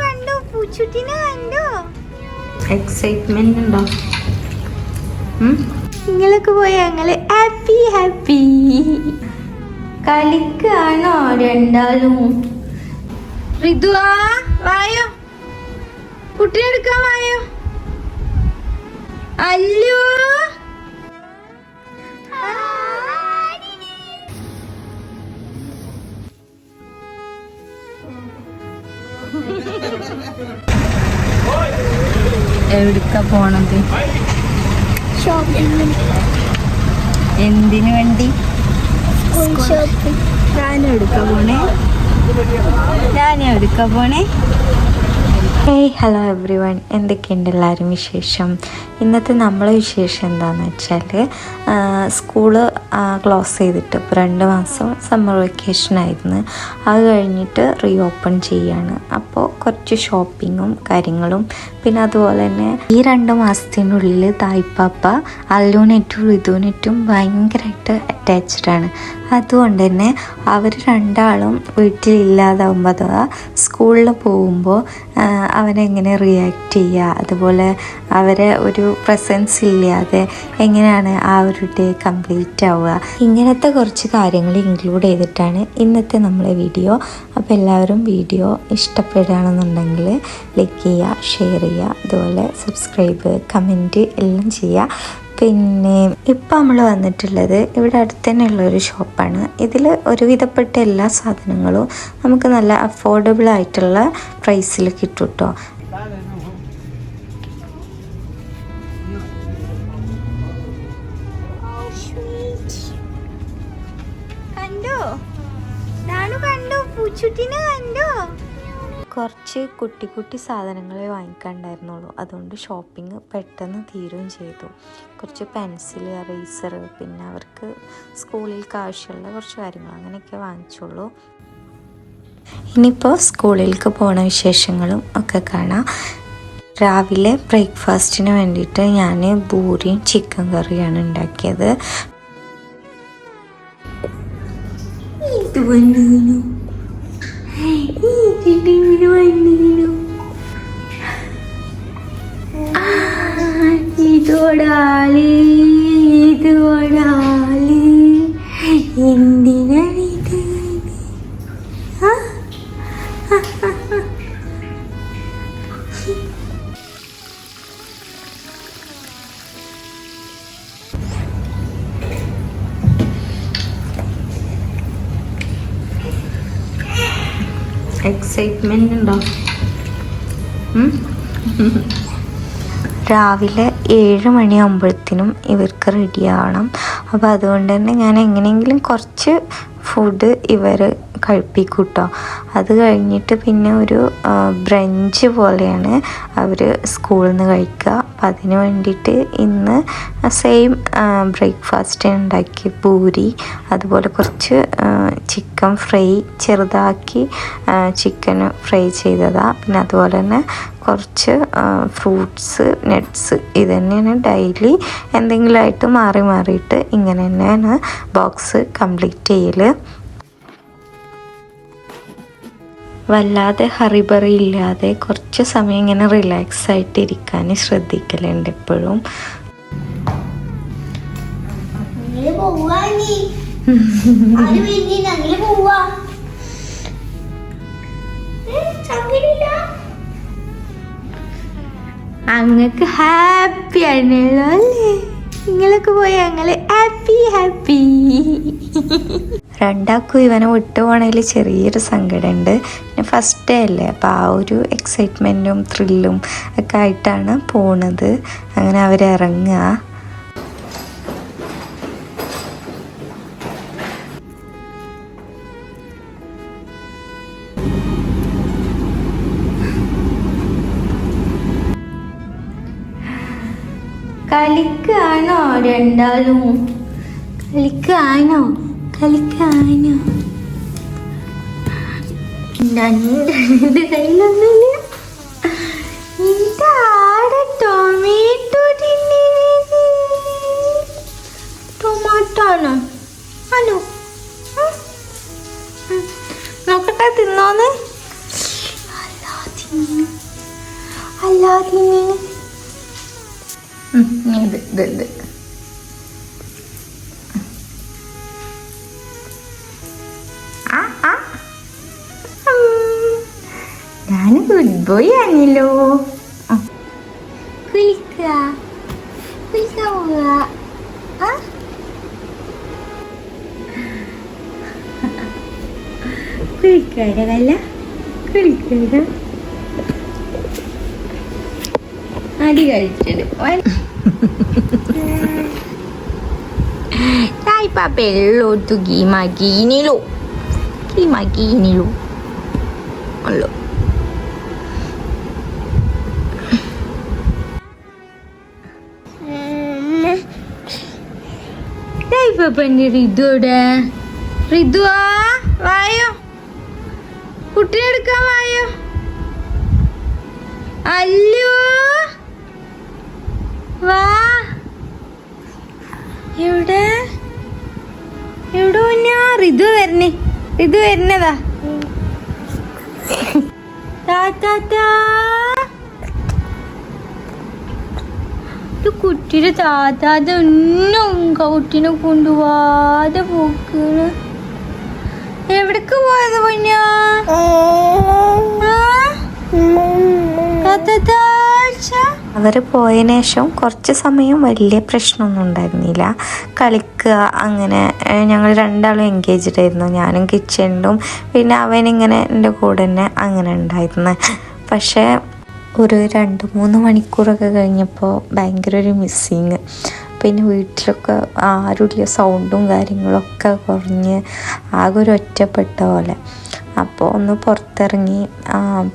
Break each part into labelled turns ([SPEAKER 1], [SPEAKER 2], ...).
[SPEAKER 1] കണ്ടു, പൂച്ചുട്ടിനെ കണ്ടു.
[SPEAKER 2] എക്സൈറ്റ്മെന്റ് ഉണ്ടോ?
[SPEAKER 1] നിങ്ങളൊക്കെ പോയ ഞങ്ങള് ഹാപ്പി ഹാപ്പി.
[SPEAKER 2] കളിക്കാണോ രണ്ടാളും?
[SPEAKER 1] ഋതുവാ വായോ, കുട്ടിയെടുക്കാൻ വായോ. അല്ലു
[SPEAKER 2] എവിടുക്ക പോണത്? എന്തിനു വേണ്ടി? ഞാനും എടുക്ക പോണേ.
[SPEAKER 3] ഹേയ് ഹലോ എവ്രി വൺ, എന്തൊക്കെയുണ്ട് എല്ലാവരും വിശേഷം? ഇന്നത്തെ നമ്മളെ വിശേഷം എന്താണെന്ന് വെച്ചാൽ സ്കൂള് ക്ലോസ് ചെയ്തിട്ട് ഇപ്പോൾ 2 മാസം സമ്മർ വെക്കേഷൻ ആയിരുന്നു. അത് കഴിഞ്ഞിട്ട് റീ ഓപ്പൺ ചെയ്യാണ്. അപ്പോൾ കുറച്ച് ഷോപ്പിങ്ങും കാര്യങ്ങളും, പിന്നെ അതുപോലെ തന്നെ ഈ 2 മാസത്തിനുള്ളിൽ തായ്പാപ്പ അല്ലൂനെറ്റും ഋതുവിനെറ്റും ഭയങ്കരമായിട്ട് അറ്റാച്ച്ഡാണ്. അതുകൊണ്ട് തന്നെ അവർ രണ്ടാളും വീട്ടിലില്ലാതാവുമ്പോൾ അഥവാ സ്കൂളിൽ പോകുമ്പോൾ അവനെങ്ങനെ റിയാക്ട് ചെയ്യുക, അതുപോലെ അവരെ ഒരു പ്രസൻസ് ഇല്ലാതെ എങ്ങനെയാണ് ആ ഒരു ഡേ കംപ്ലീറ്റ് ആവുക, ഇങ്ങനത്തെ കുറച്ച് കാര്യങ്ങൾ ഇൻക്ലൂഡ് ചെയ്തിട്ടാണ് ഇന്നത്തെ നമ്മളെ വീഡിയോ. അപ്പോൾ എല്ലാവരും വീഡിയോ ഇഷ്ടപ്പെടുകയാണെന്നുണ്ടെങ്കിൽ ലൈക്ക് ചെയ്യുക, ഷെയർ ചെയ്യുക, അതുപോലെ സബ്സ്ക്രൈബ്, കമൻറ്റ് എല്ലാം ചെയ്യുക. പിന്നെ ഇപ്പം നമ്മൾ വന്നിട്ടുള്ളത് ഇവിടെ അടുത്ത് തന്നെയുള്ളൊരു ഷോപ്പാണ്. ഇതിൽ ഒരുവിധപ്പെട്ട എല്ലാ സാധനങ്ങളും നമുക്ക് നല്ല അഫോർഡബിൾ ആയിട്ടുള്ള പ്രൈസിൽ കിട്ടും കേട്ടോ.
[SPEAKER 1] കണ്ടോ, നാണു കണ്ടോ, പൂച്ചുട്ടിനെ കണ്ടോ.
[SPEAKER 3] കുറച്ച് കുട്ടി കുട്ടി സാധനങ്ങളെ വാങ്ങിക്കാണ്ടായിരുന്നുള്ളൂ, അതുകൊണ്ട് ഷോപ്പിംഗ് പെട്ടെന്ന് തീരുകയും ചെയ്തു. കുറച്ച് പെൻസിൽ, എറേസർ, പിന്നെ അവർക്ക് സ്കൂളിലേക്ക് ആവശ്യമുള്ള കുറച്ച് കാര്യങ്ങൾ അങ്ങനെയൊക്കെ വാങ്ങിച്ചുള്ളൂ. ഇനിയിപ്പോൾ സ്കൂളിലേക്ക് പോണ വിശേഷങ്ങളും ഒക്കെ കാണാം. രാവിലെ ബ്രേക്ക്ഫാസ്റ്റിന് വേണ്ടിയിട്ട് ഞാൻ പൂരിയും ചിക്കൻ കറിയാണ് ഉണ്ടാക്കിയത്.
[SPEAKER 1] ഇതോടാളി എന്തിനാണിത്?
[SPEAKER 2] എക്സൈറ്റ്മെന്റ് ഉണ്ടോ?
[SPEAKER 3] രാവിലെ 7 മണിയാകുമ്പോഴത്തേനും ഇവർക്ക് റെഡി ആവണം. അപ്പോൾ അതുകൊണ്ട് തന്നെ ഞാൻ എങ്ങനെയെങ്കിലും കുറച്ച് ഫുഡ് ഇവർ കഴിപ്പിക്കും കേട്ടോ. അത് കഴിഞ്ഞിട്ട് പിന്നെ ഒരു ബ്രഞ്ച് പോലെയാണ് അവർ സ്കൂളിൽ നിന്ന് കഴിക്കുക. അപ്പം അതിന് വേണ്ടിയിട്ട് ഇന്ന് സെയിം ബ്രേക്ക്ഫാസ്റ്റ് ഉണ്ടാക്കി പൂരി, അതുപോലെ കുറച്ച് ചിക്കൻ ഫ്രൈ, ചെറുതാക്കി ചിക്കൻ ഫ്രൈ ചെയ്തതാണ്. പിന്നെ അതുപോലെ തന്നെ കുറച്ച് ഫ്രൂട്ട്സ്, നട്ട്സ്, ഇത് തന്നെയാണ് ഡെയിലി എന്തെങ്കിലുമായിട്ട് മാറി മാറിയിട്ട് ഇങ്ങനെ തന്നെയാണ് ബോക്സ് കംപ്ലീറ്റ് ചെയ്യൽ. വല്ലാതെ ഹറിബറി ഇല്ലാതെ കുറച്ച് സമയം ഇങ്ങനെ റിലാക്സ് ആയിട്ട് ഇരിക്കാൻ ശ്രദ്ധിക്കലുണ്ട് എപ്പോഴും.
[SPEAKER 1] അങ്ങക്ക് ഹാപ്പി ആണല്ലോ അല്ലേ? നിങ്ങളൊക്കെ പോയ ഞങ്ങള് ഹാപ്പി ഹാപ്പി.
[SPEAKER 3] രണ്ടാൾക്കും ഇവനെ വിട്ടു പോകണതിൽ ചെറിയൊരു സങ്കടമുണ്ട്. പിന്നെ ഫസ്റ്റ് ഡേ അല്ലേ, അപ്പോൾ ആ ഒരു എക്സൈറ്റ്മെൻറ്റും ത്രില്ലും ഒക്കെ ആയിട്ടാണ് പോണത്. അങ്ങനെ അവരിറങ്ങുക.
[SPEAKER 1] കളിക്കാണോ രണ്ടാളും? കളിക്കാണോ? ഇത് കയ്യിലൊന്നുമില്ല. ടൊമാറ്റോ ആണോ? ആണോ? നോക്കട്ടെ, തിന്നോന്ന്. ഇത് ഞാൻ ഗുഡ് ബോയ് ആണല്ലോ. കുളിക്കാൻ പോവുക. കുളിക്കാടല്ല കുളിക്കാട അടി കഴിച്ചത് Dai papello tu gimaghinilo. Allora. Dai papani Riduടെ. Riduവാ വായോ. കുട്ടിയെടുക്കാൻ വായോ. അല്ലു വാ. എവിടെ ഋതു വരുന്നതാ. കുട്ടിയുടെ താത്താത ഒന്നും കുട്ടീനെ കൊണ്ടുപോവാതെ പോക്കണ്. എവിടേക്ക് പോയത് പൊന്നാ?
[SPEAKER 3] അവർ പോയതിനു ശേഷം കുറച്ച് സമയം വലിയ പ്രശ്നമൊന്നും ഉണ്ടായിരുന്നില്ല. കളിക്കുക അങ്ങനെ ഞങ്ങൾ രണ്ടാളും എൻഗേജ്ഡ് ആയിരുന്നു. ഞാനും കിച്ചണിലും പിന്നെ അവനിങ്ങനെ എൻ്റെ കൂടെ തന്നെ അങ്ങനെ ഉണ്ടായിരുന്നു. പക്ഷേ ഒരു 2-3 മണിക്കൂറൊക്കെ കഴിഞ്ഞപ്പോൾ ഭയങ്കര ഒരു മിസ്സിങ്. പിന്നെ വീട്ടിലൊക്കെ ആരുമില്ല, സൗണ്ടും കാര്യങ്ങളൊക്കെ കുറഞ്ഞ് ആകെ ഒരു ഒറ്റപ്പെട്ട പോലെ. അപ്പോൾ ഒന്ന് പുറത്തിറങ്ങി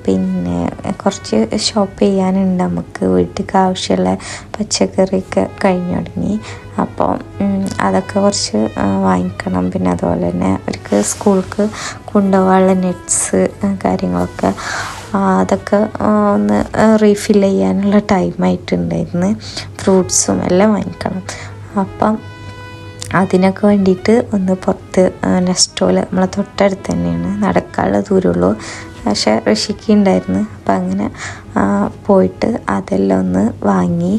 [SPEAKER 3] പിന്നെ കുറച്ച് ഷോപ്പ് ചെയ്യാനുണ്ട് നമുക്ക്. വീട്ടിലേക്ക് ആവശ്യമുള്ള പച്ചക്കറിയൊക്കെ കഴിഞ്ഞു തുടങ്ങി. അപ്പോൾ അതൊക്കെ കുറച്ച് വാങ്ങിക്കണം. പിന്നെ അതുപോലെ തന്നെ അവർക്ക് സ്കൂൾക്ക് കൊണ്ടുപോകാനുള്ള നെറ്റ്സ് കാര്യങ്ങളൊക്കെ അതൊക്കെ ഒന്ന് റീഫിൽ ചെയ്യാനുള്ള ടൈമായിട്ടുണ്ടായിരുന്നു. ഫ്രൂട്ട്സും എല്ലാം വാങ്ങിക്കണം. അപ്പം അതിനൊക്കെ വേണ്ടിയിട്ട് ഒന്ന് പുറത്ത് നെസ്റ്റോയിൽ നമ്മളെ തൊട്ടടുത്ത് തന്നെയാണ്, നടക്കാനുള്ള ദൂരമുള്ളൂ. പക്ഷേ ഋഷിക്ക് ഉണ്ടായിരുന്നു. അപ്പം അങ്ങനെ പോയിട്ട് അതെല്ലാം ഒന്ന് വാങ്ങി.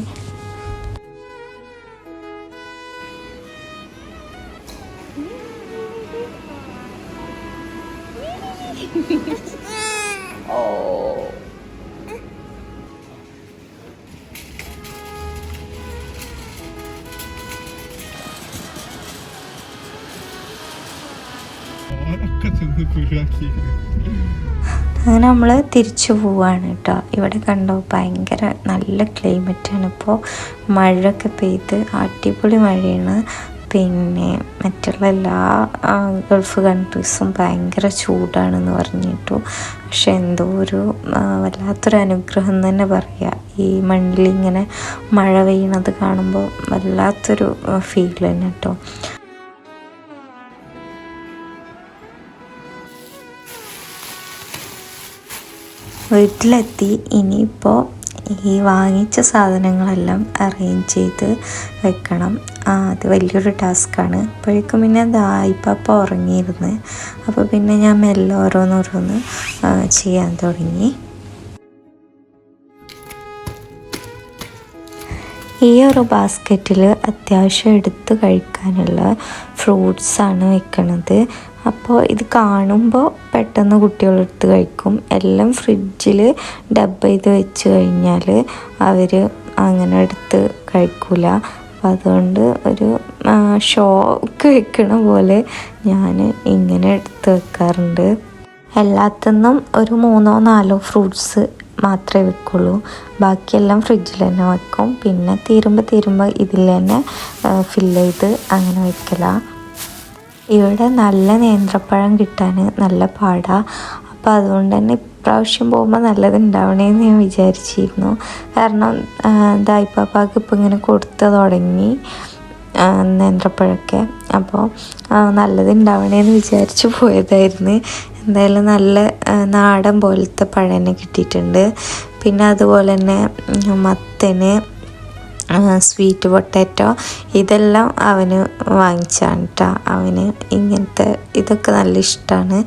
[SPEAKER 3] അങ്ങനെ നമ്മൾ തിരിച്ചു പോവാണ് കേട്ടോ. ഇവിടെ കണ്ടോ ഭയങ്കര നല്ല ക്ലൈമറ്റാണ് ഇപ്പോൾ. മഴയൊക്കെ പെയ്ത് അടിപൊളി മഴയാണ്. പിന്നെ മറ്റുള്ള എല്ലാ ഗൾഫ് കൺട്രീസും ഭയങ്കര ചൂടാണെന്ന് പറഞ്ഞിട്ടു. പക്ഷെ എന്തോ ഒരു വല്ലാത്തൊരു അനുഗ്രഹം തന്നെ പറയാം. ഈ മണ്ണിലിങ്ങനെ മഴ പെയ്യണത് കാണുമ്പോൾ വല്ലാത്തൊരു ഫീൽ തന്നെ കേട്ടോ. വീട്ടിലെത്തി. ഇനിയിപ്പോൾ ഈ വാങ്ങിച്ച സാധനങ്ങളെല്ലാം അറേഞ്ച് ചെയ്ത് വെക്കണം. അത് വലിയൊരു ടാസ്ക്കാണ്. അപ്പോഴേക്കും പിന്നെ ദായിപ്പാപ്പ ഉറങ്ങിയിരുന്നു. അപ്പോൾ പിന്നെ ഞാൻ മെല്ലെ ഓരോന്നോരോന്ന് ചെയ്യാൻ തുടങ്ങി. ഈ ഒരു ബാസ്ക്കറ്റിൽ അത്യാവശ്യം എടുത്ത് കഴിക്കാനുള്ള ഫ്രൂട്ട്സാണ് വെക്കണത്. അപ്പോൾ ഇത് കാണുമ്പോൾ പെട്ടെന്ന് കുട്ടികളെടുത്ത് കഴിക്കും. എല്ലാം ഫ്രിഡ്ജിൽ ഡബ് ചെയ്ത് വെച്ച് കഴിഞ്ഞാൽ അവർ അങ്ങനെ എടുത്ത് കഴിക്കില്ല. അപ്പോൾ അതുകൊണ്ട് ഒരു ഷോക്ക് വെക്കണ പോലെ ഞാൻ ഇങ്ങനെ എടുത്ത് വെക്കാറുണ്ട്. എല്ലാത്തിനും ഒരു 3-4 ഫ്രൂട്ട്സ് മാത്രമേ വെക്കുള്ളൂ. ബാക്കിയെല്ലാം ഫ്രിഡ്ജിൽ തന്നെ വെക്കും. പിന്നെ തീരുമ്പോൾ ഇതിൽ തന്നെ ഫില്ല് ചെയ്ത് അങ്ങനെ വെക്കലാണ്. ഇവിടെ നല്ല നേന്ത്രപ്പഴം കിട്ടാൻ നല്ല പാടാണ്. അപ്പോൾ അതുകൊണ്ട് തന്നെ ഇപ്രാവശ്യം പോകുമ്പോൾ നല്ലതുണ്ടാവണേന്ന് ഞാൻ വിചാരിച്ചിരുന്നു. കാരണം ദായിപ്പാപ്പാക്ക് ഇപ്പോൾ ഇങ്ങനെ കൊടുത്തു തുടങ്ങി നേന്ത്രപ്പഴമൊക്കെ. അപ്പോൾ നല്ലതുണ്ടാവണേന്ന് വിചാരിച്ച് പോയതായിരുന്നു. എന്തായാലും നല്ല നാടൻ പോലത്തെ പഴം തന്നെ കിട്ടിയിട്ടുണ്ട്. പിന്നെ അതുപോലെ തന്നെ മത്തന്, സ്വീറ്റ് പൊട്ടാറ്റോ ഇതെല്ലാം അവന് വാങ്ങിച്ചാണ് കേട്ടോ. അവന് ഇങ്ങനത്തെ ഇതൊക്കെ നല്ല ഇഷ്ടമാണ്.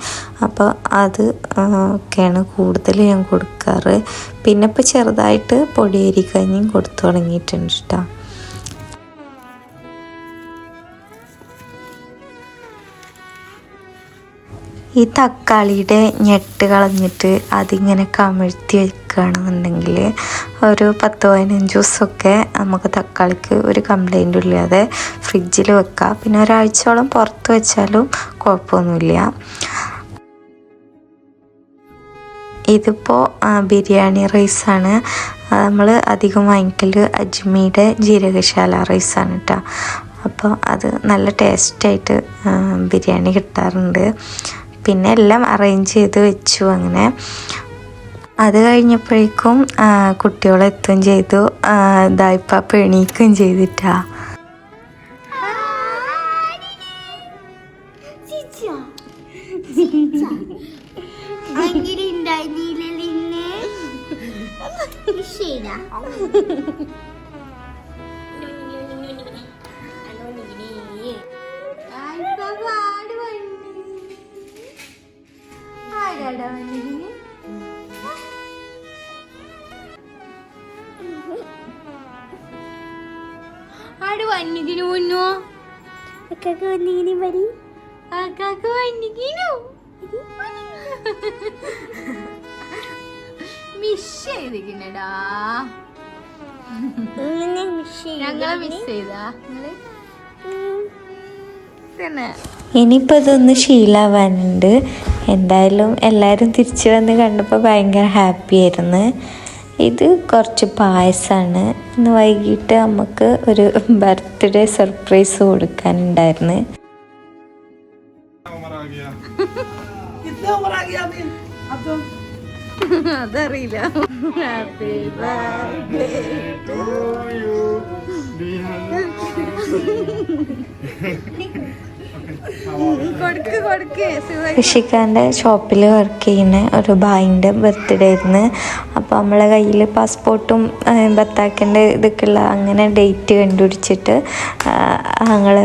[SPEAKER 3] അപ്പോൾ അത് ഒക്കെയാണ് കൂടുതൽ ഞാൻ കൊടുക്കാറ്. പിന്നെ ഇപ്പോൾ ചെറുതായിട്ട് പൊടിയരി കഞ്ഞിയും കൊടുത്തു തുടങ്ങിയിട്ടുണ്ട് കേട്ടോ. ഈ തക്കാളിയുടെ ഞെട്ട് കളഞ്ഞിട്ട് അതിങ്ങനെ കമിഴ്ത്തി വെക്കുകയാണെന്നുണ്ടെങ്കിൽ ഒരു 10-15 ദിവസമൊക്കെ നമുക്ക് തക്കാളിക്ക് ഒരു കംപ്ലൈൻറ്റും ഇല്ലാതെ ഫ്രിഡ്ജിൽ വെക്കാം. പിന്നെ ഒരാഴ്ചയോളം പുറത്ത് വെച്ചാലും കുഴപ്പമൊന്നുമില്ല. ഇതിപ്പോൾ ബിരിയാണി റൈസാണ്. നമ്മൾ അധികം വാങ്ങിക്കൽ അജ്മിയുടെ ജീരകശാല റൈസാണ് കേട്ടോ. അപ്പോൾ അത് നല്ല ടേസ്റ്റായിട്ട് ബിരിയാണി കിട്ടാറുണ്ട്. പിന്നെ എല്ലാം അറേഞ്ച് ചെയ്ത് വെച്ചു. അങ്ങനെ അത് കഴിഞ്ഞപ്പോഴേക്കും കുട്ടികളെത്തുകയും ചെയ്തു. ഇതായിപ്പോൾ പെണീക്കുകയും ചെയ്തിട്ടാ.
[SPEAKER 1] ആട് വന്നിക്കിനു മുന്നോ അക്കാക്ക് വന്നിക്കിനി വരി അക്കാക്ക് വന്നിക്കിനു മിസ് ചെയ്തിരിക്കണടാ. ഞങ്ങളെ മിസ് ചെയ്താ തന്നെ.
[SPEAKER 3] ഇനിയിപ്പോൾ ഇതൊന്ന് ശീലമാവാനുണ്ട്. എന്തായാലും എല്ലാവരും തിരിച്ചു വന്ന് കണ്ടപ്പോൾ ഭയങ്കര ഹാപ്പി ആയിരുന്നു. ഇത് കുറച്ച് പായസമാണ്. ഇന്ന് വൈകിട്ട് നമുക്ക് ഒരു ബർത്ത്ഡേ സർപ്രൈസ് കൊടുക്കാനുണ്ടായിരുന്നു.
[SPEAKER 1] അതറിയില്ല. Happy birthday to you.
[SPEAKER 3] ഋഷിക്കാൻ്റെ ഷോപ്പിൽ വർക്ക് ചെയ്യുന്ന ഒരു ഭായിൻ്റെ ബർത്ത്ഡേ ആയിരുന്നു. അപ്പോൾ നമ്മളെ കയ്യിൽ പാസ്പോർട്ടും ഭർത്താക്കൻ്റെ ഇതൊക്കെയുള്ള അങ്ങനെ ഡേറ്റ് കണ്ടുപിടിച്ചിട്ട് ഞങ്ങൾ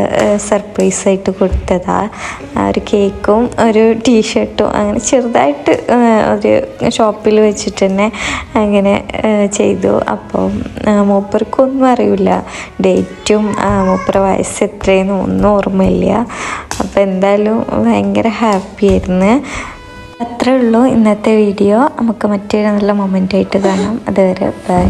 [SPEAKER 3] സർപ്രൈസായിട്ട് കൊടുത്തതാണ്. ഒരു കേക്കും ഒരു ടീഷർട്ടും അങ്ങനെ ചെറുതായിട്ട് ഒരു ഷോപ്പിൽ വെച്ചിട്ട് തന്നെ അങ്ങനെ ചെയ്തു. അപ്പം മൂപ്പർക്കൊന്നും അറിയില്ല ഡേറ്റും മൂപ്പര വയസ്സ് എത്രയെന്നും ഒന്നും ഓർമ്മയില്ല. അപ്പോൾ എന്തായാലും ഭയങ്കര ഹാപ്പി ആയിരുന്നു. അത്രേ ഉള്ളൂ ഇന്നത്തെ വീഡിയോ. നമുക്ക് മറ്റൊരു നല്ല മൊമെൻ്റായിട്ട് കാണാം. അതുവരെ ബൈ.